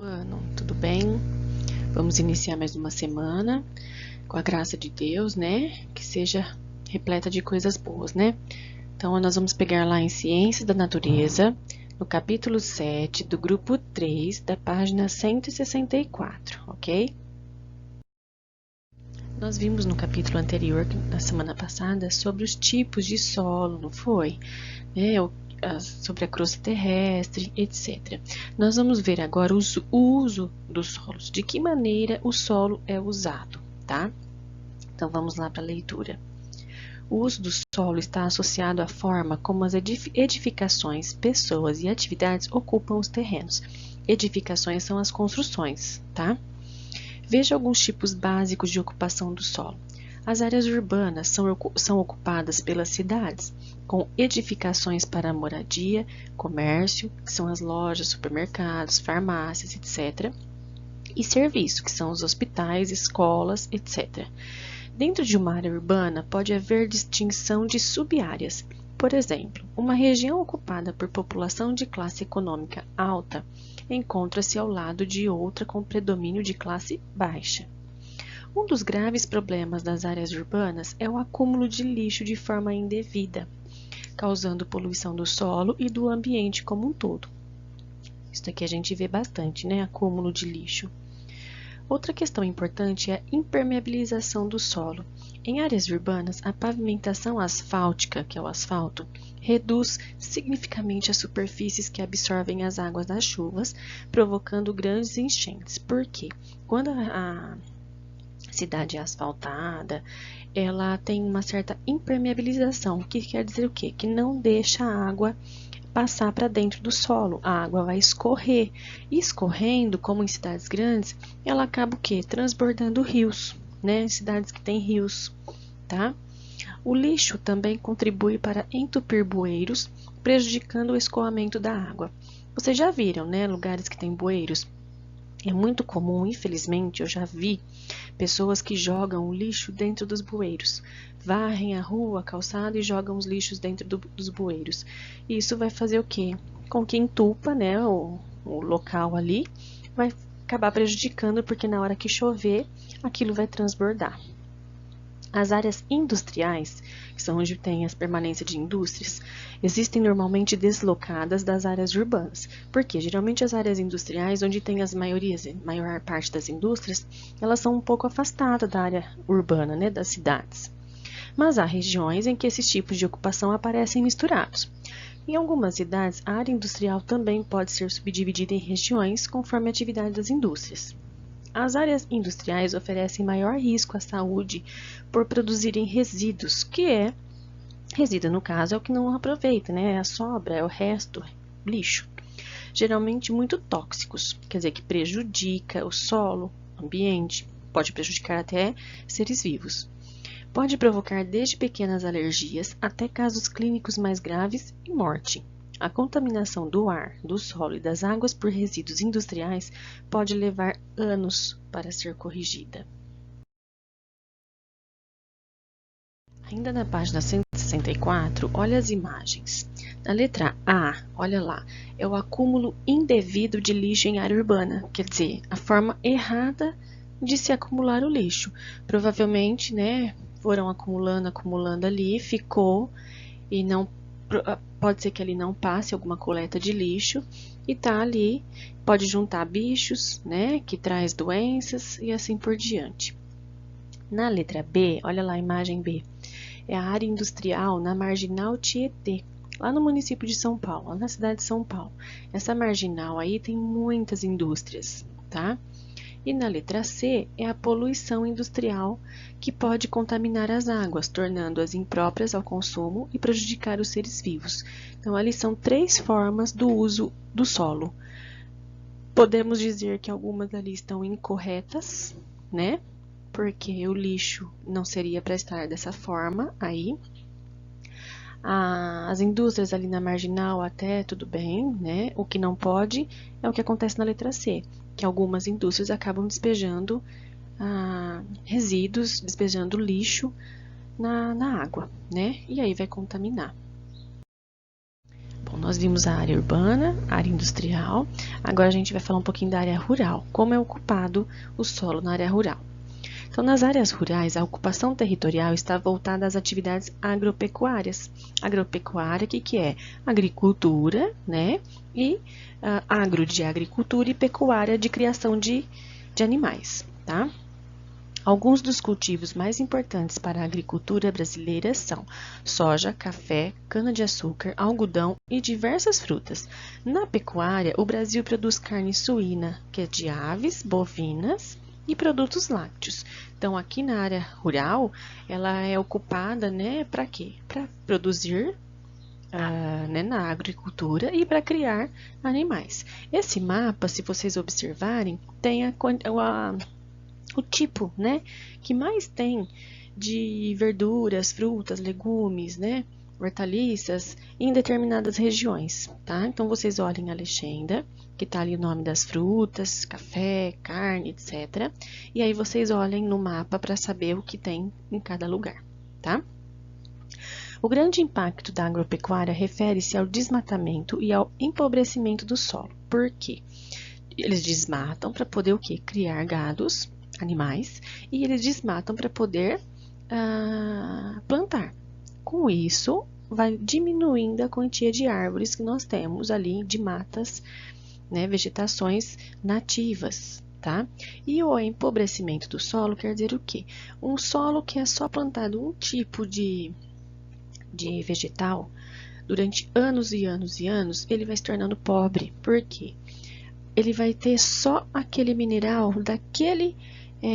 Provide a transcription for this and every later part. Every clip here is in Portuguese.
Ano, tudo bem? Vamos iniciar mais uma semana com a graça de Deus, né? Que seja repleta de coisas boas, né? Então, nós vamos pegar lá em Ciências da Natureza, no capítulo 7, do grupo 3, da página 164, ok? Nós vimos no capítulo anterior, na semana passada, sobre os tipos de solo, não foi? Sobre a crosta terrestre, etc. Nós vamos ver agora o uso dos solos, de que maneira o solo é usado, tá? Então vamos lá para a leitura. O uso do solo está associado à forma como as edificações, pessoas e atividades ocupam os terrenos. Edificações são as construções, tá? Veja alguns tipos básicos de ocupação do solo. As áreas urbanas são ocupadas pelas cidades, com edificações para moradia, comércio, que são as lojas, supermercados, farmácias, etc., e serviço, que são os hospitais, escolas, etc. Dentro de uma área urbana, pode haver distinção de sub-áreas. Por exemplo, uma região ocupada por população de classe econômica alta encontra-se ao lado de outra com predomínio de classe baixa. Um dos graves problemas das áreas urbanas é o acúmulo de lixo de forma indevida, causando poluição do solo e do ambiente como um todo. Isso aqui a gente vê bastante, né? Acúmulo de lixo. Outra questão importante é a impermeabilização do solo. Em áreas urbanas, a pavimentação asfáltica, que é o asfalto, reduz significativamente as superfícies que absorvem as águas das chuvas, provocando grandes enchentes. Por quê? Quando a cidade é asfaltada, ela tem uma certa impermeabilização, o que quer dizer o quê? Que não deixa a água passar para dentro do solo, a água vai escorrer, e escorrendo, como em cidades grandes, ela acaba o quê? Transbordando rios, né? Cidades que têm rios, tá? O lixo também contribui para entupir bueiros, prejudicando o escoamento da água. Vocês já viram, né? Lugares que têm bueiros. É muito comum, infelizmente, eu já vi pessoas que jogam o lixo dentro dos bueiros. Varrem a rua, a calçada e jogam os lixos dentro dos bueiros. E isso vai fazer o quê? Com que entupa, né, o local ali, vai acabar prejudicando, porque na hora que chover, aquilo vai transbordar. As áreas industriais, que são onde tem a permanência de indústrias, existem normalmente deslocadas das áreas urbanas, porque geralmente as áreas industriais, onde tem maior parte das indústrias, elas são um pouco afastadas da área urbana, né, das cidades. Mas há regiões em que esses tipos de ocupação aparecem misturados. Em algumas cidades, a área industrial também pode ser subdividida em regiões conforme a atividade das indústrias. As áreas industriais oferecem maior risco à saúde por produzirem resíduos, resíduo no caso é o que não aproveita, né? É a sobra, é o resto, lixo. Geralmente muito tóxicos, quer dizer que prejudica o solo, o ambiente, pode prejudicar até seres vivos. Pode provocar desde pequenas alergias até casos clínicos mais graves e morte. A contaminação do ar, do solo e das águas por resíduos industriais pode levar anos para ser corrigida. Ainda na página 164, olha as imagens. Na letra A, olha lá, é o acúmulo indevido de lixo em área urbana, quer dizer, a forma errada de se acumular o lixo. Provavelmente, né, foram acumulando ali, ficou e não pode ser que ali não passe alguma coleta de lixo e tá ali, pode juntar bichos, né, que traz doenças e assim por diante. Na letra B, olha lá a imagem B, é a área industrial na Marginal Tietê, lá no município de São Paulo, lá na cidade de São Paulo. Essa marginal aí tem muitas indústrias, tá? E na letra C é a poluição industrial que pode contaminar as águas, tornando-as impróprias ao consumo e prejudicar os seres vivos. Então, ali são três formas do uso do solo. Podemos dizer que algumas ali estão incorretas, né? Porque o lixo não seria para estar dessa forma aí. As indústrias ali na marginal até tudo bem, né? O que não pode é o que acontece na letra C, que algumas indústrias acabam despejando resíduos, despejando lixo na água, né? E aí vai contaminar. Bom, nós vimos a área urbana, a área industrial, agora a gente vai falar um pouquinho da área rural, como é ocupado o solo na área rural. Então, nas áreas rurais, a ocupação territorial está voltada às atividades agropecuárias. Agropecuária, que é? Agricultura, né? E agro de agricultura e pecuária de criação de animais, tá? Alguns dos cultivos mais importantes para a agricultura brasileira são soja, café, cana-de-açúcar, algodão e diversas frutas. Na pecuária, o Brasil produz carne suína, que é de aves, bovinas e produtos lácteos. Então, aqui na área rural, ela é ocupada, né, para quê? Para produzir né, na agricultura e para criar animais. Esse mapa, se vocês observarem, tem o tipo, né, que mais tem de verduras, frutas, legumes, né, hortaliças em determinadas regiões, tá? Então, vocês olhem a legenda, que tá ali o nome das frutas, café, carne, etc. E aí, vocês olhem no mapa para saber o que tem em cada lugar, tá? O grande impacto da agropecuária refere-se ao desmatamento e ao empobrecimento do solo. Por quê? Eles desmatam para poder o quê? Criar gados, animais, e eles desmatam para poder plantar. Com isso, vai diminuindo a quantia de árvores que nós temos ali, de matas, né, vegetações nativas, tá? E o empobrecimento do solo quer dizer o quê? Um solo que é só plantado um tipo de vegetal, durante anos e anos e anos, ele vai se tornando pobre. Por quê? Ele vai ter só aquele mineral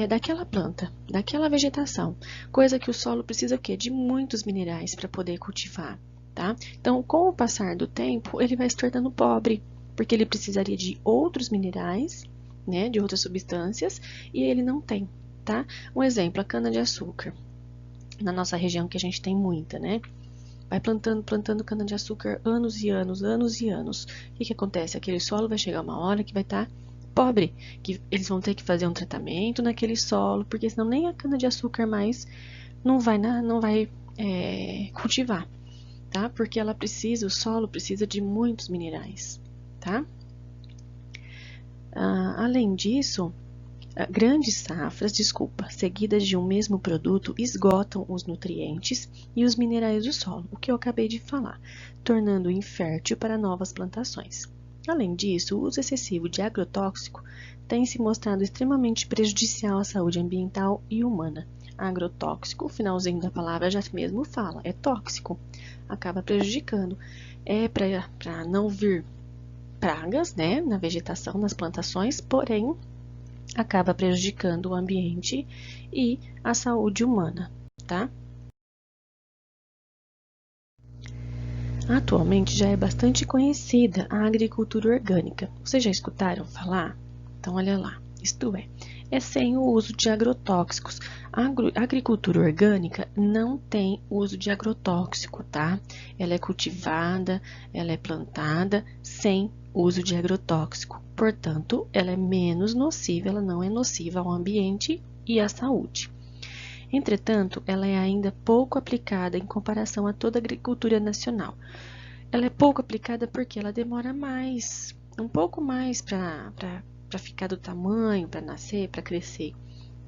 daquela planta, daquela vegetação, coisa que o solo precisa o quê? De muitos minerais para poder cultivar, tá? Então, com o passar do tempo, ele vai se tornando pobre, porque ele precisaria de outros minerais, né, de outras substâncias, e ele não tem, tá? Um exemplo, a cana-de-açúcar, na nossa região que a gente tem muita, né? Vai plantando cana-de-açúcar anos e anos, anos e anos. O que acontece? Aquele solo vai chegar uma hora que vai estar pobre, que eles vão ter que fazer um tratamento naquele solo, porque senão nem a cana-de-açúcar mais não vai cultivar, tá? Porque o solo precisa de muitos minerais, tá? Além disso, grandes safras, seguidas de um mesmo produto, esgotam os nutrientes e os minerais do solo, o que eu acabei de falar, tornando-o infértil para novas plantações. Além disso, o uso excessivo de agrotóxico tem se mostrado extremamente prejudicial à saúde ambiental e humana. Agrotóxico, o finalzinho da palavra já mesmo fala, é tóxico, acaba prejudicando. É para não vir pragas, né, na vegetação, nas plantações, porém acaba prejudicando o ambiente e a saúde humana, tá? Atualmente já é bastante conhecida a agricultura orgânica. Vocês já escutaram falar? Então, olha lá. Isto é sem o uso de agrotóxicos. A agricultura orgânica não tem uso de agrotóxico, tá? Ela é cultivada, ela é plantada sem uso de agrotóxico. Portanto, ela é menos nociva, ela não é nociva ao ambiente e à saúde. Entretanto, ela é ainda pouco aplicada em comparação a toda a agricultura nacional. Ela é pouco aplicada porque ela demora um pouco mais para ficar do tamanho, para nascer, para crescer,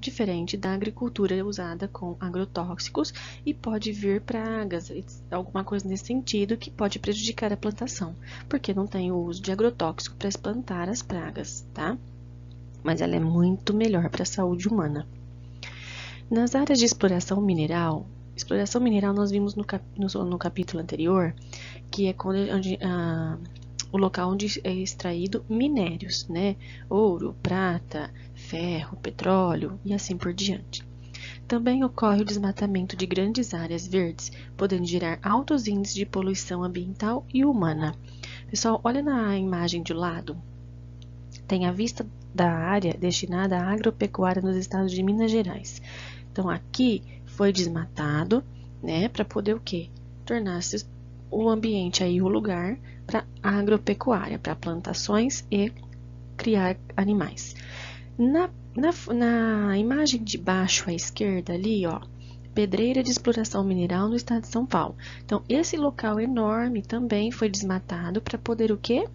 diferente da agricultura usada com agrotóxicos e pode vir pragas, alguma coisa nesse sentido que pode prejudicar a plantação, porque não tem o uso de agrotóxico para espantar as pragas, tá? Mas ela é muito melhor para a saúde humana. Nas áreas de exploração mineral nós vimos no capítulo anterior, que é o local onde é extraído minérios, né? Ouro, prata, ferro, petróleo e assim por diante. Também ocorre o desmatamento de grandes áreas verdes, podendo gerar altos índices de poluição ambiental e humana. Pessoal, olha na imagem de lado. Tem a vista da área destinada à agropecuária nos estados de Minas Gerais. Então, aqui foi desmatado, né, para poder o quê? Tornar-se o ambiente aí o lugar para agropecuária, para plantações e criar animais. Na imagem de baixo à esquerda ali, ó, Pedreira de exploração mineral no estado de São Paulo. Então, esse local enorme também foi desmatado para poder o quê?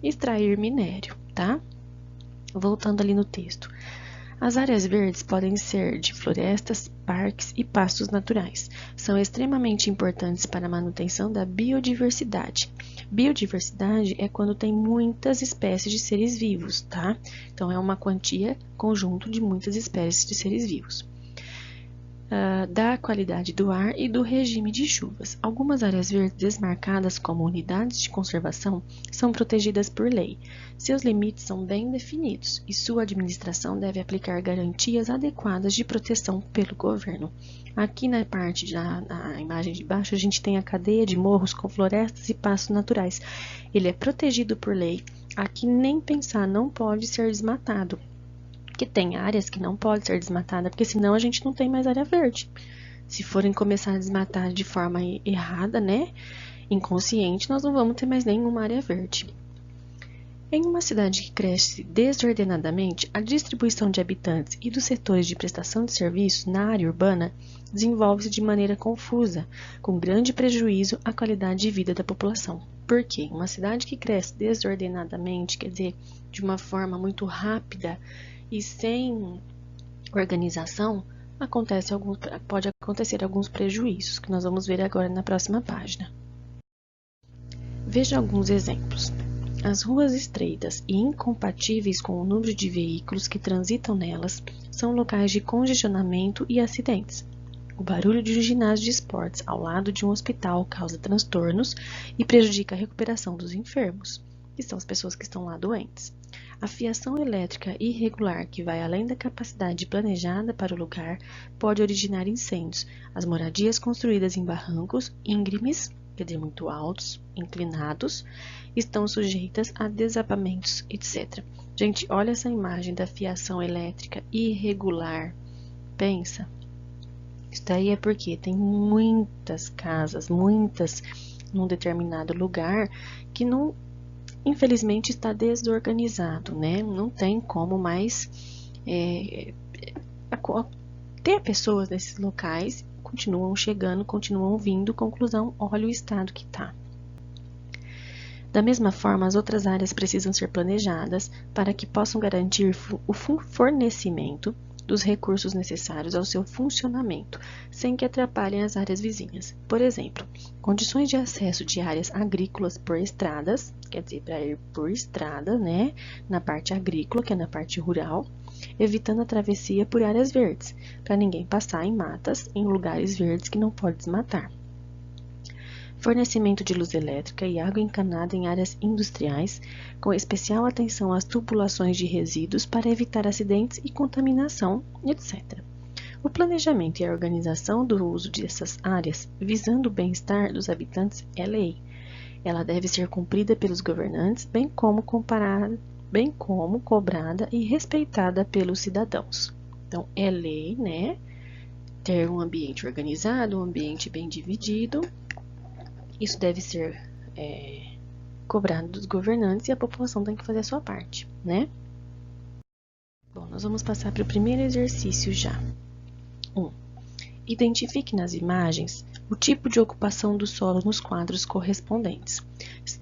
Extrair minério, tá? Voltando ali no texto. As áreas verdes podem ser de florestas, parques e pastos naturais. São extremamente importantes para a manutenção da biodiversidade. Biodiversidade é quando tem muitas espécies de seres vivos, tá? Então, é uma quantia, conjunto de muitas espécies de seres vivos. Da qualidade do ar e do regime de chuvas. Algumas áreas verdes desmarcadas como unidades de conservação são protegidas por lei. Seus limites são bem definidos e sua administração deve aplicar garantias adequadas de proteção pelo governo. Aqui na parte na imagem de baixo a gente tem a cadeia de morros com florestas e pastos naturais. Ele é protegido por lei. Aqui nem pensar, não pode ser desmatado. Que tem áreas que não pode ser desmatada, porque senão a gente não tem mais área verde. Se forem começar a desmatar de forma errada, né, inconsciente, nós não vamos ter mais nenhuma área verde. Em uma cidade que cresce desordenadamente, a distribuição de habitantes e dos setores de prestação de serviços na área urbana desenvolve-se de maneira confusa, com grande prejuízo à qualidade de vida da população. Por quê? Uma cidade que cresce desordenadamente, quer dizer, de uma forma muito rápida, e sem organização, pode acontecer alguns prejuízos, que nós vamos ver agora na próxima página. Veja alguns exemplos. As ruas estreitas e incompatíveis com o número de veículos que transitam nelas são locais de congestionamento e acidentes. O barulho de um ginásio de esportes ao lado de um hospital causa transtornos e prejudica a recuperação dos enfermos, que são as pessoas que estão lá doentes. A fiação elétrica irregular, que vai além da capacidade planejada para o lugar, pode originar incêndios. As moradias construídas em barrancos íngremes, quer dizer, muito altos, inclinados, estão sujeitas a desabamentos, etc. Gente, olha essa imagem da fiação elétrica irregular. Pensa. Isso daí é porque tem muitas casas, num determinado lugar, que não, infelizmente, está desorganizado, né? Não tem como mais ter pessoas nesses locais, continuam chegando, continuam vindo, conclusão, olha o estado que está. Da mesma forma, as outras áreas precisam ser planejadas para que possam garantir o fornecimento dos recursos necessários ao seu funcionamento, sem que atrapalhem as áreas vizinhas. Por exemplo, condições de acesso de áreas agrícolas por estradas, quer dizer, para ir por estrada, né, na parte agrícola, que é na parte rural, evitando a travessia por áreas verdes, para ninguém passar em matas, em lugares verdes que não pode desmatar. Fornecimento de luz elétrica e água encanada em áreas industriais, com especial atenção às tubulações de resíduos para evitar acidentes e contaminação, etc. O planejamento e a organização do uso dessas áreas, visando o bem-estar dos habitantes, é lei. Ela deve ser cumprida pelos governantes, bem como cobrada e respeitada pelos cidadãos. Então, é lei, né? Ter um ambiente organizado, um ambiente bem dividido. Isso deve ser cobrado dos governantes e a população tem que fazer a sua parte, né? Bom, nós vamos passar para o primeiro exercício já. 1. Identifique nas imagens o tipo de ocupação do solo nos quadros correspondentes.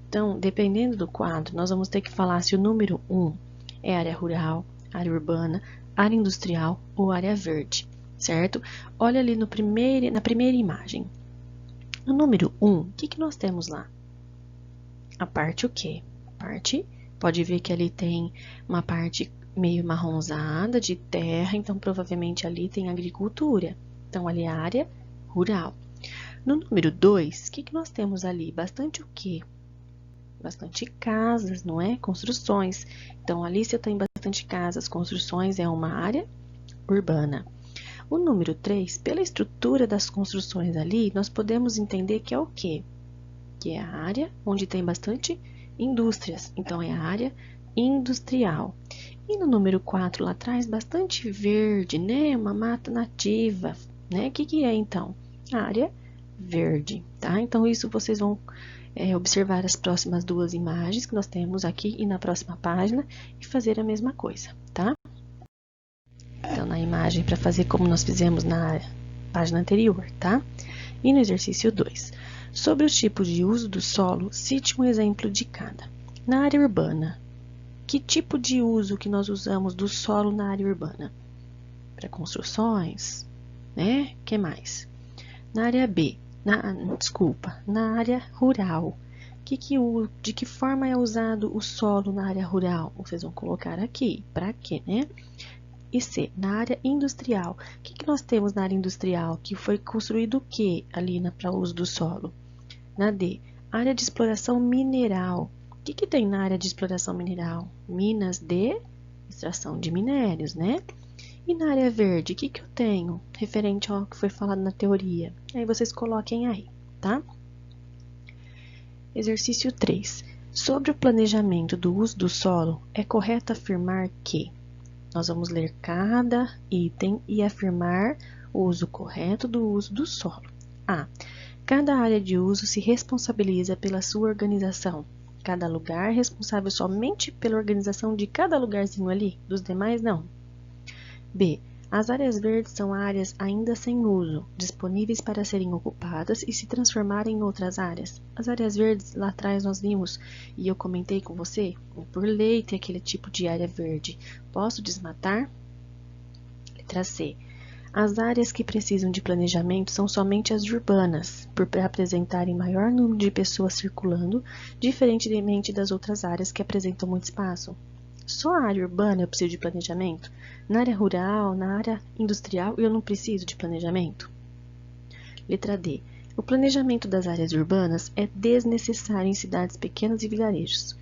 Então, dependendo do quadro, nós vamos ter que falar se o número 1 é área rural, área urbana, área industrial ou área verde, certo? Olha ali na primeira imagem. No número 1, o que nós temos lá? A parte o quê? Pode ver que ali tem uma parte meio marronzada de terra, então provavelmente ali tem agricultura. Então, ali é a área rural. No número 2, o que nós temos ali? Bastante o quê? Bastante casas, não é? Construções. Então, ali se eu tenho bastante casas, construções, é uma área urbana. O número 3, pela estrutura das construções ali, nós podemos entender que é o quê? Que é a área onde tem bastante indústrias. Então, é a área industrial. E no número 4, lá atrás, bastante verde, né? Uma mata nativa, né? O que é, então? A área verde, tá? Então, isso vocês vão observar as próximas duas imagens que nós temos aqui e na próxima página e fazer a mesma coisa, tá? Então, na imagem, para fazer como nós fizemos na página anterior, tá? E no exercício 2, sobre os tipos de uso do solo, cite um exemplo de cada. Na área urbana, que tipo de uso que nós usamos do solo na área urbana? Para construções, né? Que mais? Na área B, na área rural, de que forma é usado o solo na área rural? Vocês vão colocar aqui, para quê, né? E C, na área industrial, o que nós temos na área industrial? Que foi construído o que ali para o uso do solo? Na D, área de exploração mineral. O que tem na área de exploração mineral? Minas de extração de minérios, né? E na área verde, o que eu tenho referente ao que foi falado na teoria? Aí vocês coloquem aí, tá? Exercício 3. Sobre o planejamento do uso do solo, é correto afirmar que... Nós vamos ler cada item e afirmar o uso correto do uso do solo. A. Cada área de uso se responsabiliza pela sua organização. Cada lugar é responsável somente pela organização de cada lugarzinho ali, dos demais não. B. As áreas verdes são áreas ainda sem uso, disponíveis para serem ocupadas e se transformarem em outras áreas. As áreas verdes, lá atrás nós vimos, e eu comentei com você, por lei tem aquele tipo de área verde. Posso desmatar? Letra C. As áreas que precisam de planejamento são somente as urbanas, por apresentarem maior número de pessoas circulando, diferentemente das outras áreas que apresentam muito espaço. Só a área urbana eu preciso de planejamento? Na área rural, na área industrial, eu não preciso de planejamento? Letra D. O planejamento das áreas urbanas é desnecessário em cidades pequenas e vilarejos.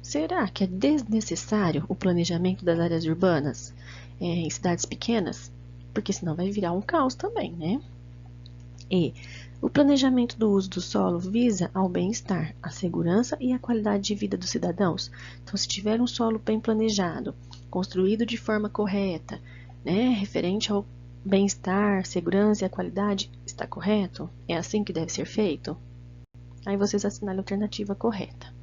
Será que é desnecessário o planejamento das áreas urbanas em cidades pequenas? Porque senão vai virar um caos também, né? E o planejamento do uso do solo visa ao bem-estar, a segurança e a qualidade de vida dos cidadãos. Então, se tiver um solo bem planejado, construído de forma correta, né, referente ao bem-estar, segurança e a qualidade, está correto? É assim que deve ser feito? Aí vocês assinalem a alternativa correta.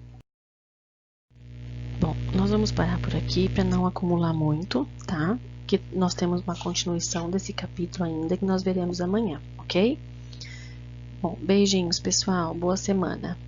Bom, nós vamos parar por aqui para não acumular muito, tá? Que nós temos uma continuação desse capítulo ainda que nós veremos amanhã, ok? Bom, beijinhos, pessoal. Boa semana.